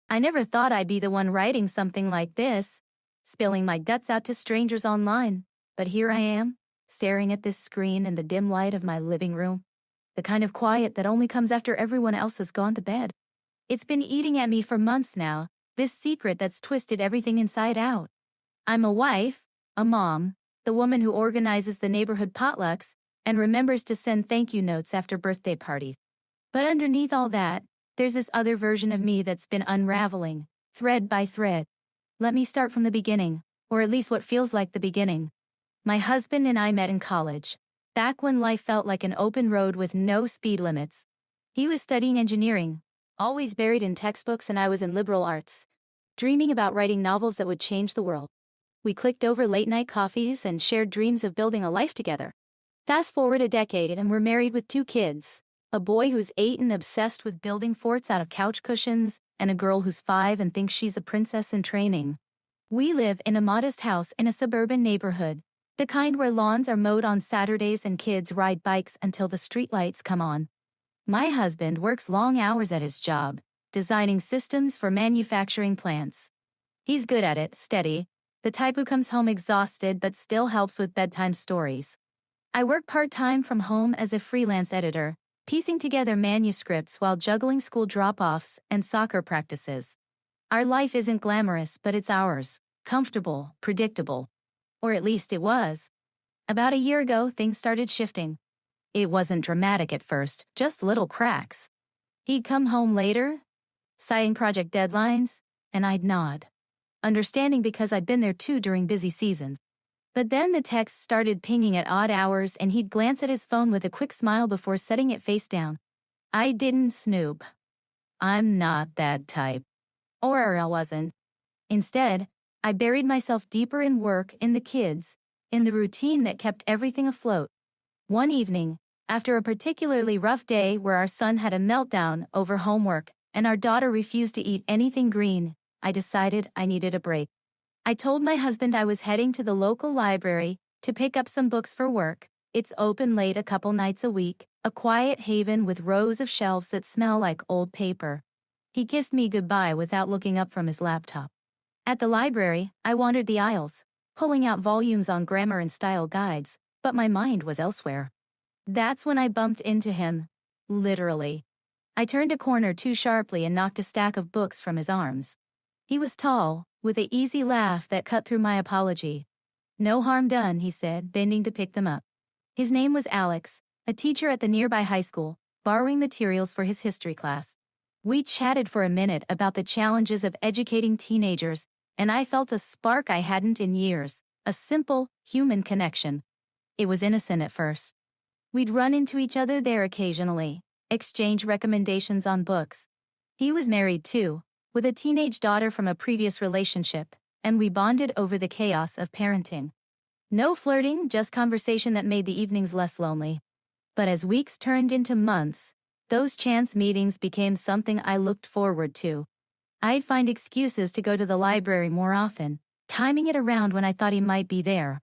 I never thought I'd be the one writing something like this, spilling my guts out to strangers online. But here I am, staring at this screen in the dim light of my living room. The kind of quiet that only comes after everyone else has gone to bed. It's been eating at me for months now, this secret that's twisted everything inside out. I'm a wife, a mom, the woman who organizes the neighborhood potlucks, and remembers to send thank you notes after birthday parties. But underneath all that, there's this other version of me that's been unraveling, thread by thread. Let me start from the beginning, or at least what feels like the beginning. My husband and I met in college, back when life felt like an open road with no speed limits. He was studying engineering, always buried in textbooks, and I was in liberal arts, dreaming about writing novels that would change the world. We clicked over late-night coffees and shared dreams of building a life together. Fast forward a decade and we're married with 2 kids, a boy who's 8 and obsessed with building forts out of couch cushions, and a girl who's 5 and thinks she's a princess in training. We live in a modest house in a suburban neighborhood, the kind where lawns are mowed on Saturdays and kids ride bikes until the streetlights come on. My husband works long hours at his job, designing systems for manufacturing plants. He's good at it, steady, the type who comes home exhausted but still helps with bedtime stories. I work part-time from home as a freelance editor, piecing together manuscripts while juggling school drop-offs and soccer practices. Our life isn't glamorous, but it's ours, comfortable, predictable. Or at least it was. About a year ago, things started shifting. It wasn't dramatic at first, just little cracks. He'd come home later, citing project deadlines, and I'd nod, understanding because I'd been there too during busy seasons. But then the texts started pinging at odd hours and he'd glance at his phone with a quick smile before setting it face down. I didn't snoop. I'm not that type. Or I wasn't. Instead, I buried myself deeper in work, in the kids, in the routine that kept everything afloat. One evening, after a particularly rough day where our son had a meltdown over homework and our daughter refused to eat anything green, I decided I needed a break. I told my husband I was heading to the local library to pick up some books for work. It's open late a couple nights a week, a quiet haven with rows of shelves that smell like old paper. He kissed me goodbye without looking up from his laptop. At the library, I wandered the aisles, pulling out volumes on grammar and style guides, but my mind was elsewhere. That's when I bumped into him. Literally. I turned a corner too sharply and knocked a stack of books from his arms. He was tall, with an easy laugh that cut through my apology. No harm done, he said, bending to pick them up. His name was Alex, a teacher at the nearby high school, borrowing materials for his history class. We chatted for a minute about the challenges of educating teenagers, and I felt a spark I hadn't in years, a simple, human connection. It was innocent at first. We'd run into each other there occasionally, exchange recommendations on books. He was married too, with a teenage daughter from a previous relationship, and we bonded over the chaos of parenting. No flirting, just conversation that made the evenings less lonely. But as weeks turned into months, those chance meetings became something I looked forward to. I'd find excuses to go to the library more often, timing it around when I thought he might be there.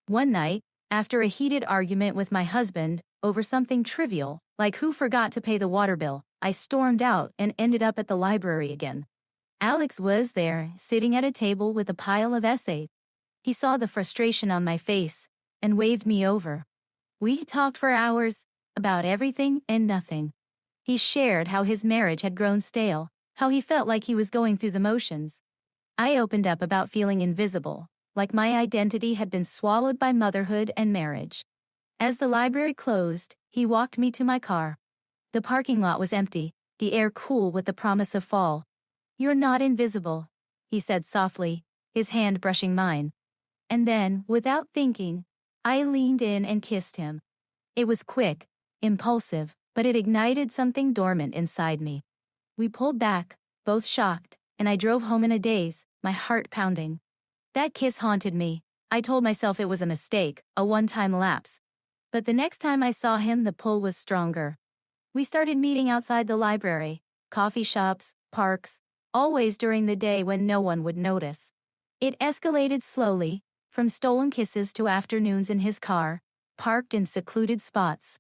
One night, after a heated argument with my husband over something trivial, like who forgot to pay the water bill, I stormed out and ended up at the library again. Alex was there, sitting at a table with a pile of essays. He saw the frustration on my face and waved me over. We talked for hours about everything and nothing. He shared how his marriage had grown stale, how he felt like he was going through the motions. I opened up about feeling invisible, like my identity had been swallowed by motherhood and marriage. As the library closed, he walked me to my car. The parking lot was empty, the air cool with the promise of fall. You're not invisible, he said softly, his hand brushing mine. And then, without thinking, I leaned in and kissed him. It was quick, impulsive, but it ignited something dormant inside me. We pulled back, both shocked, and I drove home in a daze, my heart pounding. That kiss haunted me. I told myself it was a mistake, a one-time lapse. But the next time I saw him, the pull was stronger. We started meeting outside the library, coffee shops, parks, always during the day when no one would notice. It escalated slowly, from stolen kisses to afternoons in his car, parked in secluded spots.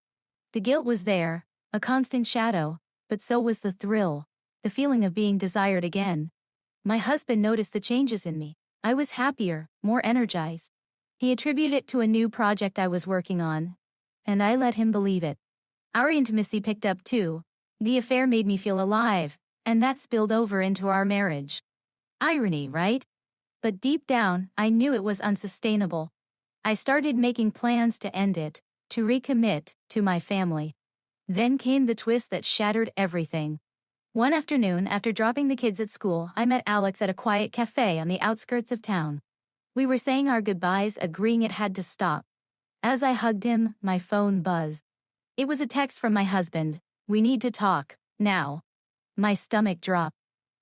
The guilt was there, a constant shadow, but so was the thrill. the feeling of being desired again. My husband noticed the changes in me. I was happier, more energized. He attributed it to a new project I was working on, and I let him believe it. Our intimacy picked up too. The affair made me feel alive, and that spilled over into our marriage. Irony, right? But deep down, I knew it was unsustainable. I started making plans to end it, to recommit to my family. Then came the twist that shattered everything. One afternoon, after dropping the kids at school, I met Alex at a quiet cafe on the outskirts of town. We were saying our goodbyes, agreeing it had to stop. As I hugged him, my phone buzzed. It was a text from my husband. "We need to talk, now." My stomach dropped.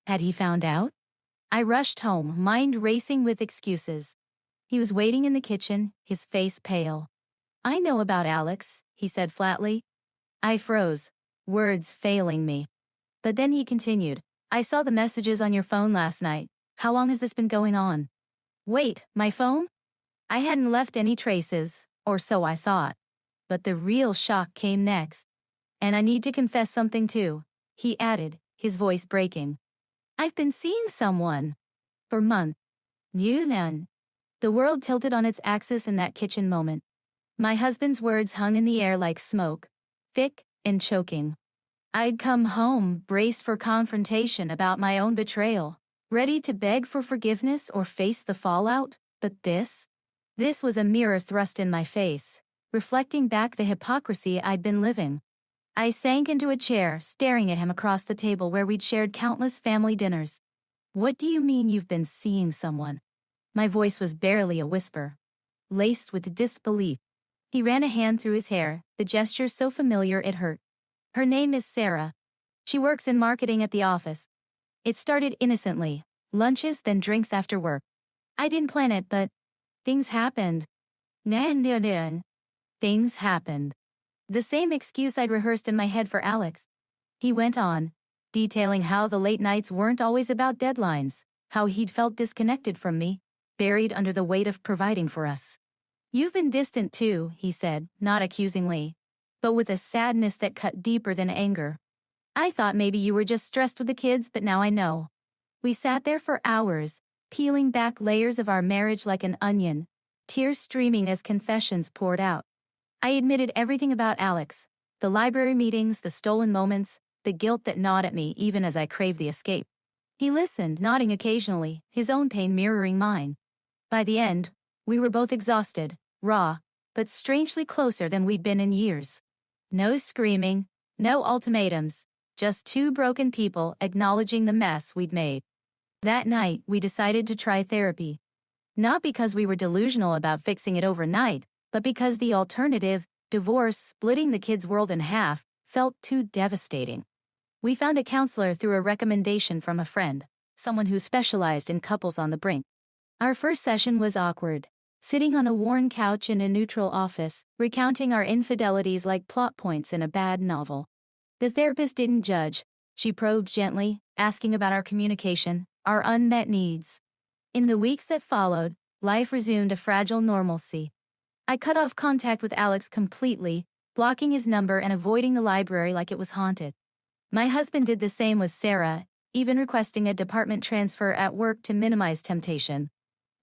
Had he found out? I rushed home, mind racing with excuses. He was waiting in the kitchen, his face pale. "I know about Alex," he said flatly. I froze, words failing me. But then he continued, "I saw the messages on your phone last night. How long has this been going on?" Wait, my phone? I hadn't left any traces, or so I thought. But the real shock came next. "And I need to confess something too," he added, his voice breaking. "I've been seeing someone. For months. You then." The world tilted on its axis in that kitchen moment. My husband's words hung in the air like smoke, thick and choking. I'd come home, braced for confrontation about my own betrayal, ready to beg for forgiveness or face the fallout, but this was a mirror thrust in my face, reflecting back the hypocrisy I'd been living. I sank into a chair, staring at him across the table where we'd shared countless family dinners. "What do you mean you've been seeing someone?" My voice was barely a whisper, laced with disbelief. He ran a hand through his hair, the gesture so familiar it hurt. "Her name is Sarah. She works in marketing at the office. It started innocently, lunches then drinks after work. I didn't plan it, but things happened. Things happened." The same excuse I'd rehearsed in my head for Alex. He went on, detailing how the late nights weren't always about deadlines, how he'd felt disconnected from me, buried under the weight of providing for us. "You've been distant too," he said, not accusingly, but with a sadness that cut deeper than anger. "I thought maybe you were just stressed with the kids, but now I know." We sat there for hours, peeling back layers of our marriage like an onion, tears streaming as confessions poured out. I admitted everything about Alex, the library meetings, the stolen moments, the guilt that gnawed at me even as I craved the escape. He listened, nodding occasionally, his own pain mirroring mine. By the end, we were both exhausted, raw, but strangely closer than we'd been in years. No screaming, no ultimatums, just two broken people acknowledging the mess we'd made. That night, we decided to try therapy. Not because we were delusional about fixing it overnight, but because the alternative, divorce, splitting the kids' world in half, felt too devastating. We found a counselor through a recommendation from a friend, someone who specialized in couples on the brink. Our first session was awkward, sitting on a worn couch in a neutral office, recounting our infidelities like plot points in a bad novel. The therapist didn't judge. She probed gently, asking about our communication, our unmet needs. In the weeks that followed, life resumed a fragile normalcy. I cut off contact with Alex completely, blocking his number and avoiding the library like it was haunted. My husband did the same with Sarah, even requesting a department transfer at work to minimize temptation.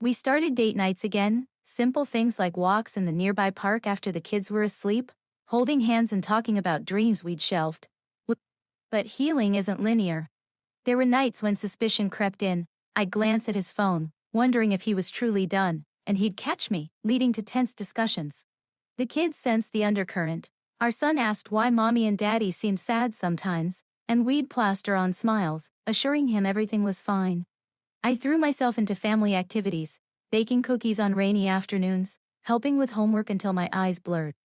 We started date nights again, simple things like walks in the nearby park after the kids were asleep, holding hands and talking about dreams we'd shelved. But healing isn't linear. There were nights when suspicion crept in. I'd glance at his phone, wondering if he was truly done, and he'd catch me, leading to tense discussions. The kids sensed the undercurrent. Our son asked why mommy and daddy seemed sad sometimes, and we'd plaster on smiles, assuring him everything was fine. I threw myself into family activities, baking cookies on rainy afternoons, helping with homework until my eyes blurred.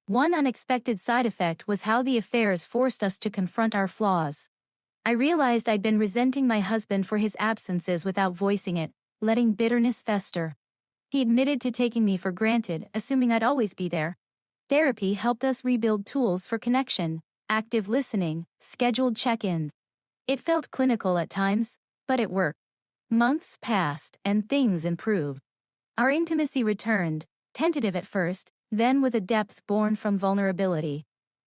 One unexpected side effect was how the affairs forced us to confront our flaws. I realized I'd been resenting my husband for his absences without voicing it, letting bitterness fester. He admitted to taking me for granted, assuming I'd always be there. Therapy helped us rebuild tools for connection, active listening, scheduled check-ins. It felt clinical at times, but it worked. Months passed, and things improved. Our intimacy returned, tentative at first, then with a depth born from vulnerability.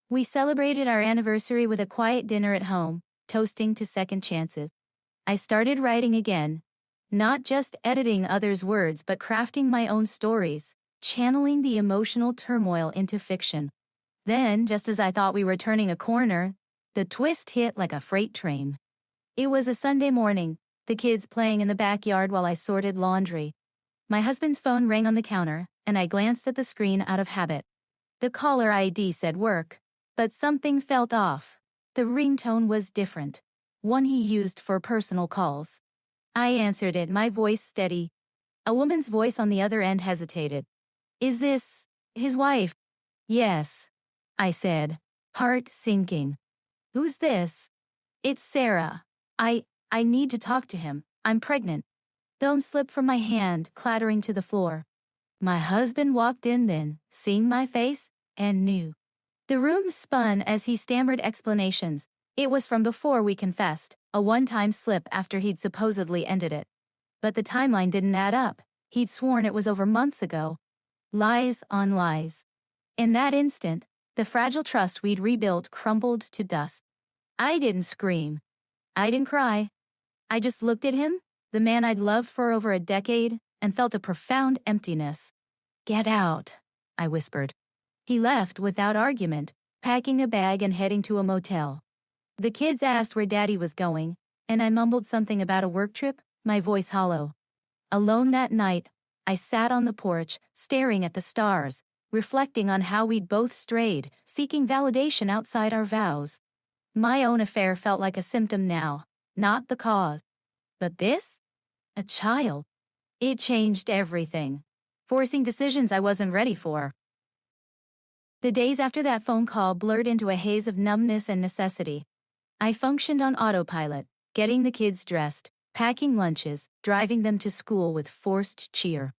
We celebrated our anniversary with a quiet dinner at home, toasting to second chances. I started writing again, not just editing others' words but crafting my own stories, channeling the emotional turmoil into fiction. Then, just as I thought we were turning a corner, the twist hit like a freight train. It was a Sunday morning, the kids playing in the backyard while I sorted laundry. My husband's phone rang on the counter, and I glanced at the screen out of habit. The caller ID said work, but something felt off. The ringtone was different, one he used for personal calls. I answered it, my voice steady. A woman's voice on the other end hesitated. Is this his wife? Yes, I said, heart sinking. Who's this? It's Sarah. I need to talk to him. I'm pregnant. Phone slipped from my hand, clattering to the floor. My husband walked in then, seeing my face, and knew. The room spun as he stammered explanations. It was from before we confessed, a one-time slip after he'd supposedly ended it. But the timeline didn't add up. He'd sworn it was over months ago. Lies on lies. In that instant, the fragile trust we'd rebuilt crumbled to dust. I didn't scream. I didn't cry. I just looked at him, the man I'd loved for over a decade, and felt a profound emptiness. Get out, I whispered. He left without argument, packing a bag and heading to a motel. The kids asked where Daddy was going, and I mumbled something about a work trip, my voice hollow. Alone that night, I sat on the porch, staring at the stars, reflecting on how we'd both strayed, seeking validation outside our vows. My own affair felt like a symptom now, not the cause. But this? A child. It changed everything, forcing decisions I wasn't ready for. The days after that phone call blurred into a haze of numbness and necessity. I functioned on autopilot, getting the kids dressed, packing lunches, driving them to school with forced cheer.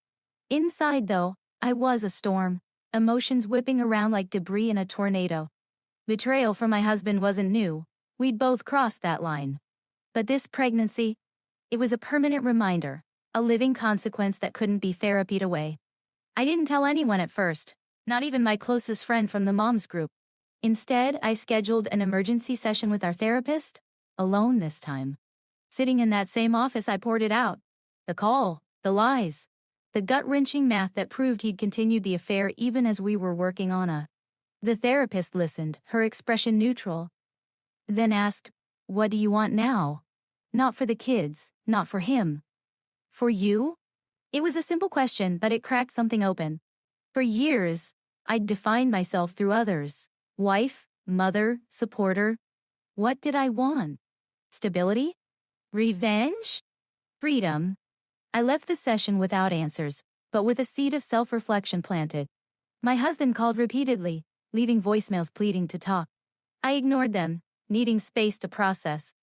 Inside, though, I was a storm, emotions whipping around like debris in a tornado. Betrayal from my husband wasn't new. We'd both crossed that line. But this pregnancy, it was a permanent reminder, a living consequence that couldn't be therapied away. I didn't tell anyone at first, not even my closest friend from the moms group. Instead, I scheduled an emergency session with our therapist, alone this time. Sitting in that same office, I poured it out. The call, the lies, the gut-wrenching math that proved he'd continued the affair even as we were working on a. The therapist listened, her expression neutral. Then asked, "What do you want now? Not for the kids, not for him. For you?" It was a simple question, but it cracked something open. For years, I'd defined myself through others. Wife, mother, supporter. What did I want? Stability? Revenge? Freedom? I left the session without answers, but with a seed of self-reflection planted. My husband called repeatedly, leaving voicemails pleading to talk. I ignored them, needing space to process.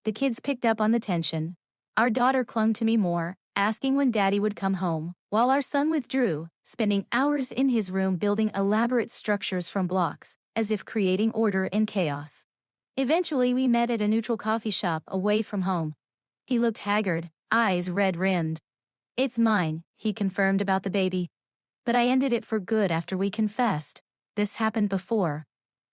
The kids picked up on the tension. Our daughter clung to me more, asking when Daddy would come home, while our son withdrew, spending hours in his room building elaborate structures from blocks, as if creating order in chaos. Eventually, we met at a neutral coffee shop away from home. He looked haggard, eyes red-rimmed. "It's mine," he confirmed about the baby. But I ended it for good after we confessed. This happened before.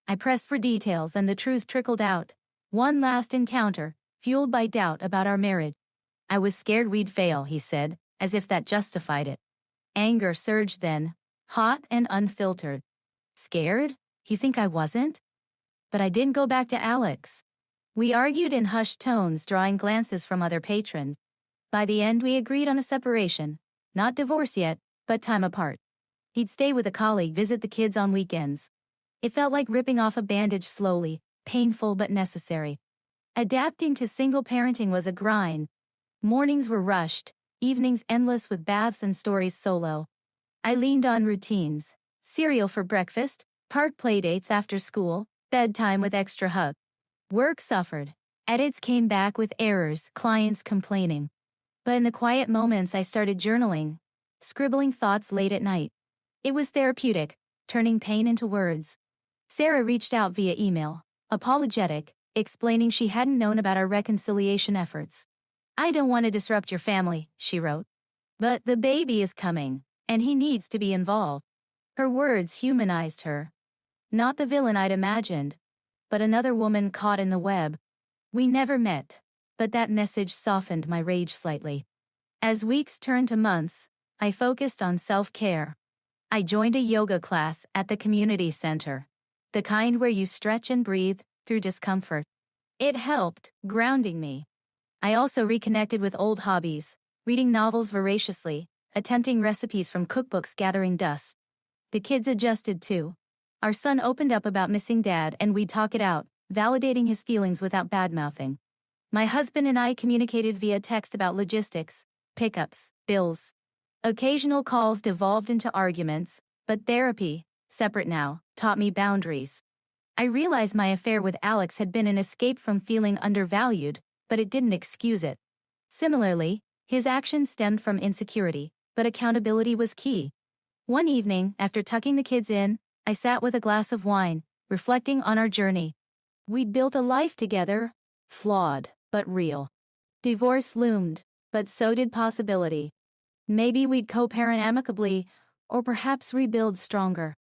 I pressed for details and the truth trickled out. One last encounter, fueled by doubt about our marriage. "I was scared we'd fail," he said, as if that justified it. Anger surged then, hot and unfiltered. Scared? You think I wasn't? But I didn't go back to Alex. We argued in hushed tones, drawing glances from other patrons. By the end, we agreed on a separation. Not divorce yet, but time apart. He'd stay with a colleague, visit the kids on weekends. It felt like ripping off a bandage slowly, painful but necessary. Adapting to single parenting was a grind. Mornings were rushed, evenings endless with baths and stories solo. I leaned on routines. Cereal for breakfast, park playdates after school, bedtime with extra hug. Work suffered. Edits came back with errors, clients complaining. But in the quiet moments I started journaling, scribbling thoughts late at night. It was therapeutic, turning pain into words. Sarah reached out via email, apologetic, explaining she hadn't known about our reconciliation efforts. "I don't want to disrupt your family," she wrote. "But the baby is coming, and he needs to be involved." Her words humanized her. Not the villain I'd imagined, but another woman caught in the web. We never met, but that message softened my rage slightly. As weeks turned to months, I focused on self-care. I joined a yoga class at the community center, the kind where you stretch and breathe through discomfort. It helped, grounding me. I also reconnected with old hobbies, reading novels voraciously, attempting recipes from cookbooks gathering dust. The kids adjusted too. Our son opened up about missing dad and we'd talk it out, validating his feelings without badmouthing. My husband and I communicated via text about logistics, pickups, bills. Occasional calls devolved into arguments, but therapy, separate now, taught me boundaries. I realized my affair with Alex had been an escape from feeling undervalued, but it didn't excuse it. Similarly, his actions stemmed from insecurity, but accountability was key. One evening, after tucking the kids in, I sat with a glass of wine, reflecting on our journey. We'd built a life together, flawed, but real. Divorce loomed, but so did possibility. Maybe we'd co-parent amicably, or perhaps rebuild stronger.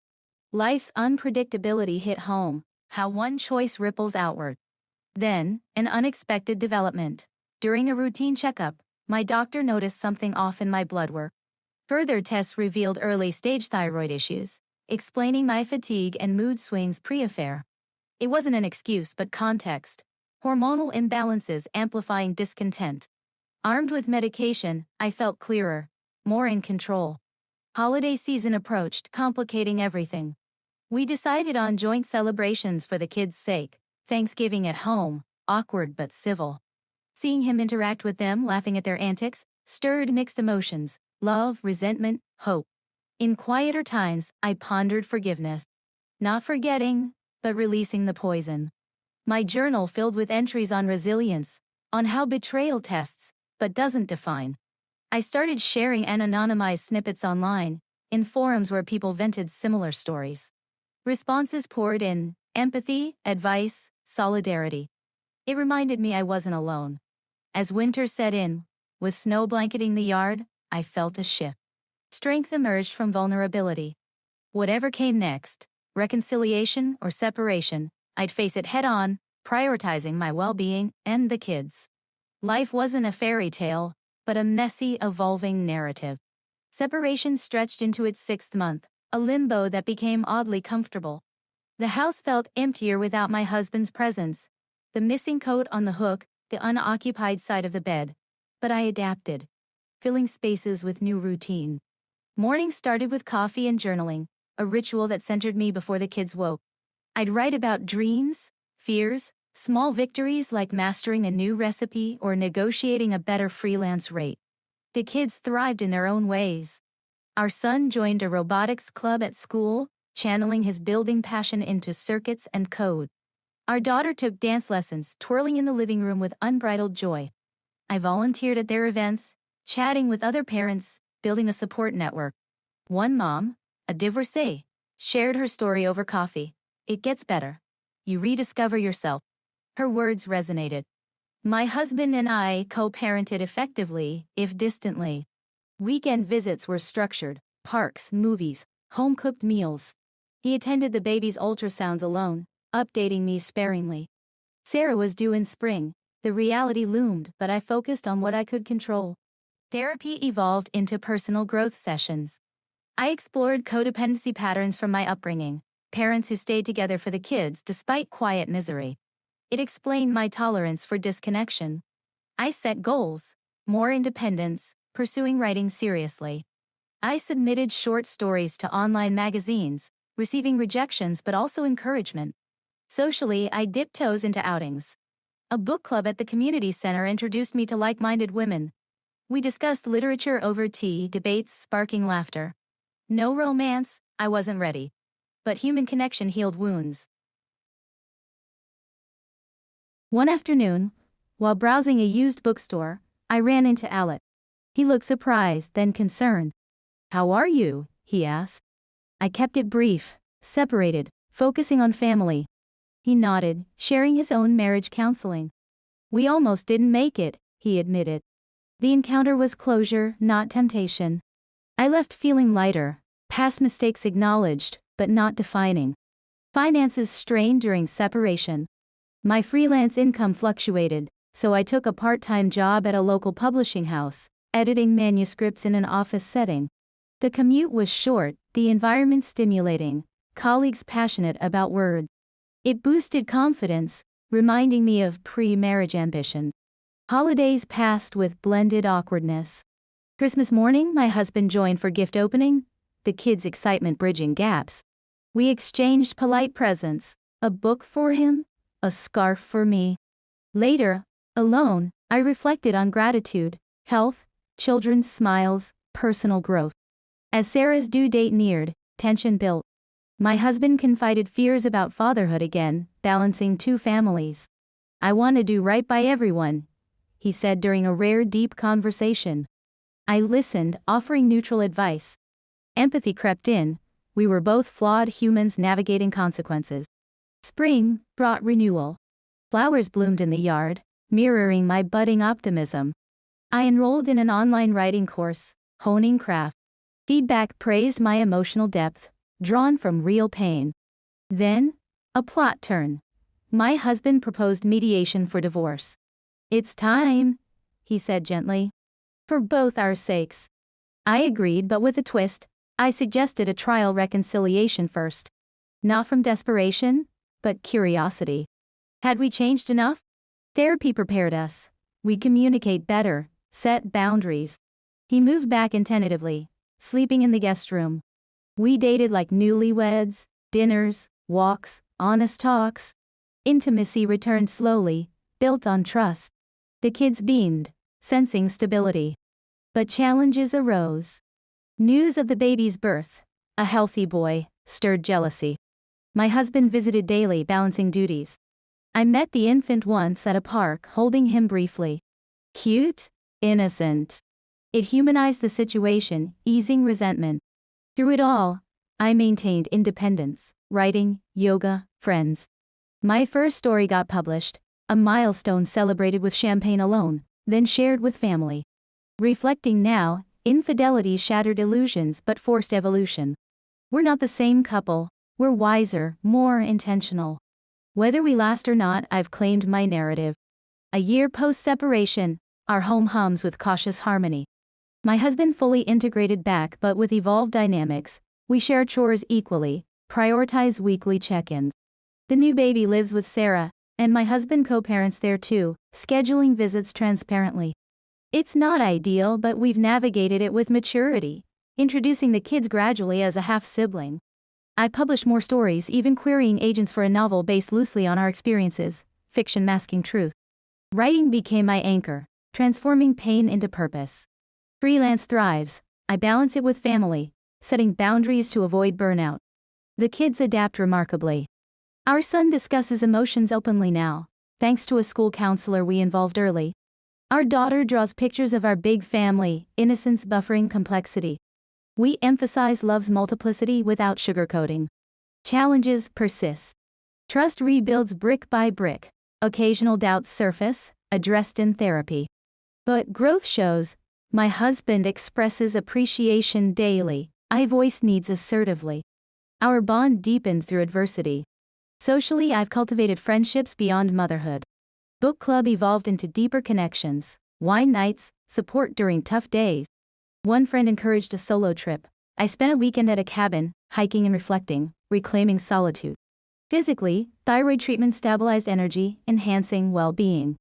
Life's unpredictability hit home, how one choice ripples outward. Then, an unexpected development. During a routine checkup, my doctor noticed something off in my blood work. Further tests revealed early-stage thyroid issues, explaining my fatigue and mood swings pre-affair. It wasn't an excuse but context. Hormonal imbalances amplifying discontent. Armed with medication, I felt clearer, more in control. Holiday season approached, complicating everything. We decided on joint celebrations for the kids' sake. Thanksgiving at home, awkward but civil. Seeing him interact with them, laughing at their antics, stirred mixed emotions, love, resentment, hope. In quieter times, I pondered forgiveness. Not forgetting, but releasing the poison. My journal filled with entries on resilience, on how betrayal tests, but doesn't define. I started sharing anonymized snippets online, in forums where people vented similar stories. Responses poured in, empathy, advice, solidarity. It reminded me I wasn't alone. As winter set in, with snow blanketing the yard, I felt a shift. Strength emerged from vulnerability. Whatever came next, reconciliation or separation, I'd face it head-on, prioritizing my well-being and the kids. Life wasn't a fairy tale, but a messy, evolving narrative. Separation stretched into its 6th month, a limbo that became oddly comfortable. The house felt emptier without my husband's presence, the missing coat on the hook, the unoccupied side of the bed. But I adapted, filling spaces with new routine. Mornings started with coffee and journaling, a ritual that centered me before the kids woke. I'd write about dreams, fears, small victories like mastering a new recipe or negotiating a better freelance rate. The kids thrived in their own ways. Our son joined a robotics club at school, channeling his building passion into circuits and code. Our daughter took dance lessons, twirling in the living room with unbridled joy. I volunteered at their events, chatting with other parents, building a support network. One mom, a divorcee, shared her story over coffee. It gets better. You rediscover yourself. Her words resonated. My husband and I co-parented effectively, if distantly. Weekend visits were structured, parks, movies, home-cooked meals. He attended the baby's ultrasounds alone, updating me sparingly. Sarah was due in spring. The reality loomed, but I focused on what I could control. Therapy evolved into personal growth sessions. I explored codependency patterns from my upbringing, parents who stayed together for the kids despite quiet misery. It explained my tolerance for disconnection. I set goals, more independence, pursuing writing seriously. I submitted short stories to online magazines, receiving rejections but also encouragement. Socially, I dipped toes into outings. A book club at the community center introduced me to like-minded women. We discussed literature over tea, debates sparking laughter. No romance, I wasn't ready. But human connection healed wounds. One afternoon, while browsing a used bookstore, I ran into Alec. He looked surprised, then concerned. "How are you?" he asked. I kept it brief, separated, focusing on family. He nodded, sharing his own marriage counseling. "We almost didn't make it," he admitted. The encounter was closure, not temptation. I left feeling lighter, past mistakes acknowledged, but not defining. Finances strained during separation. My freelance income fluctuated, so I took a part-time job at a local publishing house, editing manuscripts in an office setting. The commute was short, the environment stimulating, colleagues passionate about words. It boosted confidence, reminding me of pre-marriage ambition. Holidays passed with blended awkwardness. Christmas morning, my husband joined for gift opening, the kids' excitement bridging gaps. We exchanged polite presents, a book for him, a scarf for me. Later, alone, I reflected on gratitude, health, children's smiles, personal growth. As Sarah's due date neared, tension built. My husband confided fears about fatherhood again, balancing two families. "I want to do right by everyone," he said during a rare deep conversation. I listened, offering neutral advice. Empathy crept in. We were both flawed humans navigating consequences. Spring brought renewal. Flowers bloomed in the yard, mirroring my budding optimism. I enrolled in an online writing course, honing craft. Feedback praised my emotional depth, drawn from real pain. Then, a plot turn. My husband proposed mediation for divorce. "It's time," he said gently. "For both our sakes." I agreed, but with a twist. I suggested a trial reconciliation first. Not from desperation, but curiosity. Had we changed enough? Therapy prepared us. We communicate better, set boundaries. He moved back in tentatively, sleeping in the guest room. We dated like newlyweds, dinners, walks, honest talks. Intimacy returned slowly, built on trust. The kids beamed, sensing stability. But challenges arose. News of the baby's birth, a healthy boy, stirred jealousy. My husband visited daily, balancing duties. I met the infant once at a park, holding him briefly. Cute, innocent. It humanized the situation, easing resentment. Through it all, I maintained independence, writing, yoga, friends. My first story got published, a milestone celebrated with champagne alone, then shared with family. Reflecting now, infidelity shattered illusions but forced evolution. We're not the same couple, we're wiser, more intentional. Whether we last or not, I've claimed my narrative. A year post-separation, our home hums with cautious harmony. My husband fully integrated back, but with evolved dynamics. We share chores equally, prioritize weekly check-ins. The new baby lives with Sarah, and my husband co-parents there too, scheduling visits transparently. It's not ideal, but we've navigated it with maturity, introducing the kids gradually as a half-sibling. I published more stories, even querying agents for a novel based loosely on our experiences, fiction masking truth. Writing became my anchor, transforming pain into purpose. Freelance thrives. I balance it with family, setting boundaries to avoid burnout. The kids adapt remarkably. Our son discusses emotions openly now, thanks to a school counselor we involved early. Our daughter draws pictures of our big family, innocence buffering complexity. We emphasize love's multiplicity without sugarcoating. Challenges persist. Trust rebuilds brick by brick. Occasional doubts surface, addressed in therapy. But growth shows. My husband expresses appreciation daily. I voice needs assertively. Our bond deepened through adversity. Socially, I've cultivated friendships beyond motherhood. Book club evolved into deeper connections, wine nights, support during tough days. One friend encouraged a solo trip. I spent a weekend at a cabin, hiking and reflecting, reclaiming solitude. Physically, thyroid treatment stabilized energy, enhancing well-being.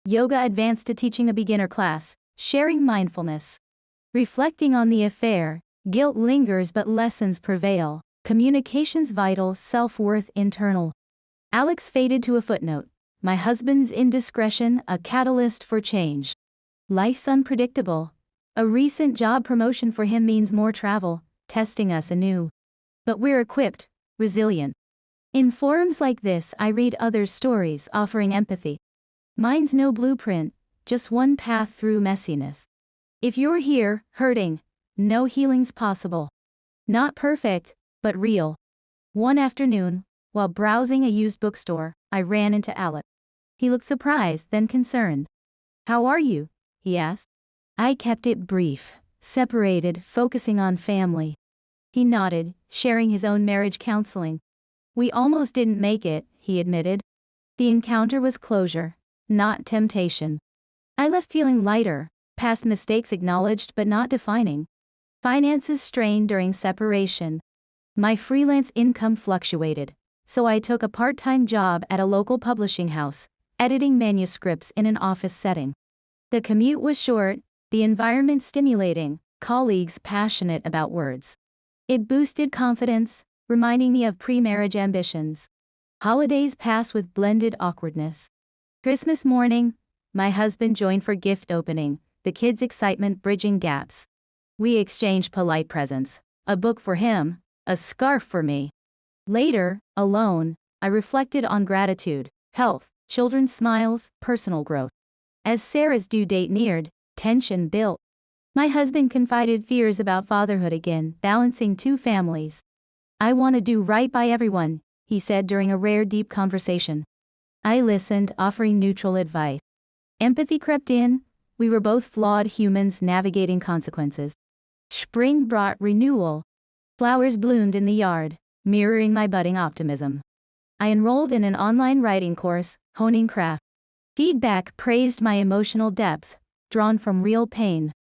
Yoga advanced to teaching a beginner class, sharing mindfulness. Reflecting on the affair, guilt lingers but lessons prevail. Communications vital, self-worth internal. Alex faded to a footnote. My husband's indiscretion, a catalyst for change. Life's unpredictable. A recent job promotion for him means more travel, testing us anew. But we're equipped, resilient. In forums like this, I read others' stories, offering empathy. Mine's no blueprint, just one path through messiness. If you're here, hurting, no healing's possible. Not perfect, but real. One afternoon, while browsing a used bookstore, I ran into Alec. He looked surprised, then concerned. "How are you?" he asked. I kept it brief, separated, focusing on family. He nodded, sharing his own marriage counseling. "We almost didn't make it," he admitted. The encounter was closure, not temptation. I left feeling lighter, past mistakes acknowledged but not defining. Finances strained during separation. My freelance income fluctuated, so I took a part-time job at a local publishing house, editing manuscripts in an office setting. The commute was short, the environment stimulating, colleagues passionate about words. It boosted confidence, reminding me of pre-marriage ambitions. Holidays passed with blended awkwardness. Christmas morning, my husband joined for gift opening, the kids' excitement bridging gaps. We exchanged polite presents, a book for him, a scarf for me. Later, alone, I reflected on gratitude, health, children's smiles, personal growth. As Sarah's due date neared, tension built. My husband confided fears about fatherhood again, balancing two families. "I want to do right by everyone," he said during a rare deep conversation. I listened, offering neutral advice. Empathy crept in. We were both flawed humans navigating consequences. Spring brought renewal. Flowers bloomed in the yard, mirroring my budding optimism. I enrolled in an online writing course, honing craft. Feedback praised my emotional depth, drawn from real pain.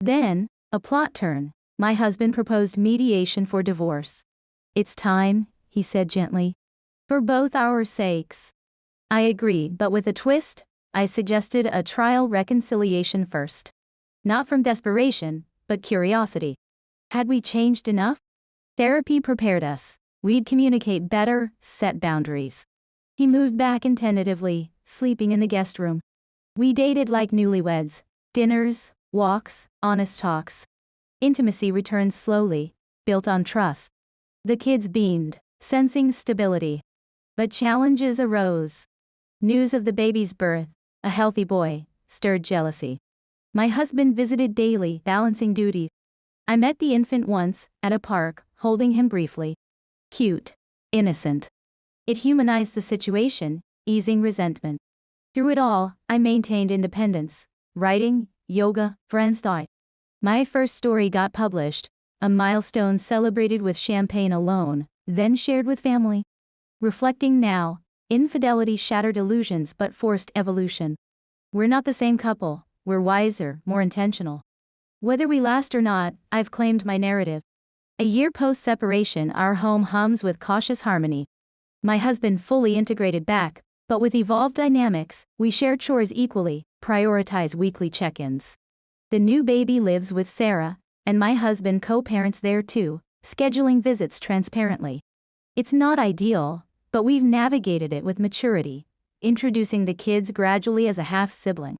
Then, a plot turn. My husband proposed mediation for divorce. "It's time," he said gently. "For both our sakes." I agreed, but with a twist. I suggested a trial reconciliation first. Not from desperation, but curiosity. Had we changed enough? Therapy prepared us. We'd communicate better, set boundaries. He moved back in tentatively, sleeping in the guest room. We dated like newlyweds. Dinners, walks, honest talks. Intimacy returned slowly, built on trust. The kids beamed, sensing stability. But challenges arose. News of the baby's birth, a healthy boy, stirred jealousy. My husband visited daily, balancing duties. I met the infant once, at a park, holding him briefly. Cute. Innocent. It humanized the situation, easing resentment. Through it all, I maintained independence. Writing, yoga, friends died. My first story got published, a milestone celebrated with champagne alone, then shared with family. Reflecting now, infidelity shattered illusions but forced evolution. We're not the same couple, we're wiser, more intentional. Whether we last or not, I've claimed my narrative. A year post-separation, our home hums with cautious harmony. My husband fully integrated back, but with evolved dynamics, we share chores equally, prioritize weekly check-ins. The new baby lives with Sarah, and my husband co-parents there too, scheduling visits transparently. It's not ideal, but we've navigated it with maturity, introducing the kids gradually as a half-sibling.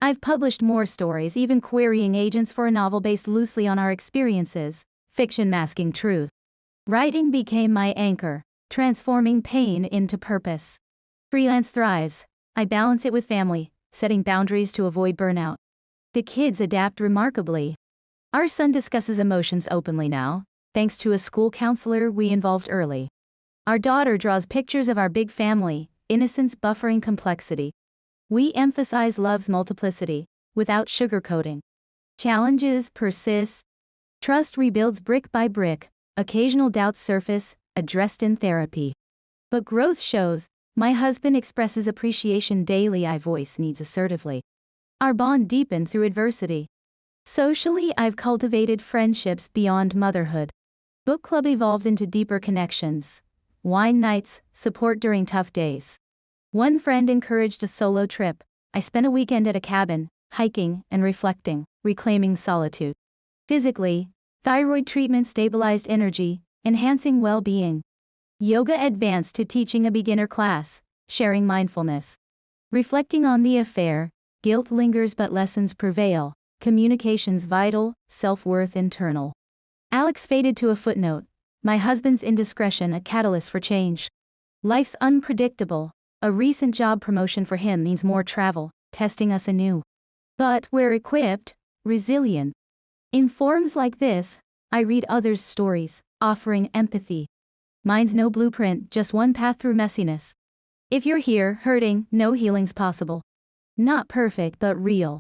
I've published more stories, even querying agents for a novel based loosely on our experiences, fiction masking truth. Writing became my anchor, transforming pain into purpose. Freelance thrives. I balance it with family, setting boundaries to avoid burnout. The kids adapt remarkably. Our son discusses emotions openly now, thanks to a school counselor we involved early. Our daughter draws pictures of our big family, innocence buffering complexity. We emphasize love's multiplicity, without sugarcoating. Challenges persist. Trust rebuilds brick by brick, occasional doubts surface, addressed in therapy. But growth shows. My husband expresses appreciation daily, I voice needs assertively. Our bond deepened through adversity. Socially, I've cultivated friendships beyond motherhood. Book club evolved into deeper connections. Wine nights, support during tough days. One friend encouraged a solo trip. I spent a weekend at a cabin, hiking and reflecting, reclaiming solitude. Physically, thyroid treatment stabilized energy, enhancing well-being. Yoga advanced to teaching a beginner class, sharing mindfulness. Reflecting on the affair, guilt lingers but lessons prevail, communications vital, self-worth internal. Alex faded to a footnote, my husband's indiscretion a catalyst for change. Life's unpredictable. A recent job promotion for him means more travel, testing us anew. But we're equipped, resilient. In forums like this, I read others' stories, offering empathy. Mine's no blueprint, just one path through messiness. If you're here, hurting, no healing's possible. Not perfect but real.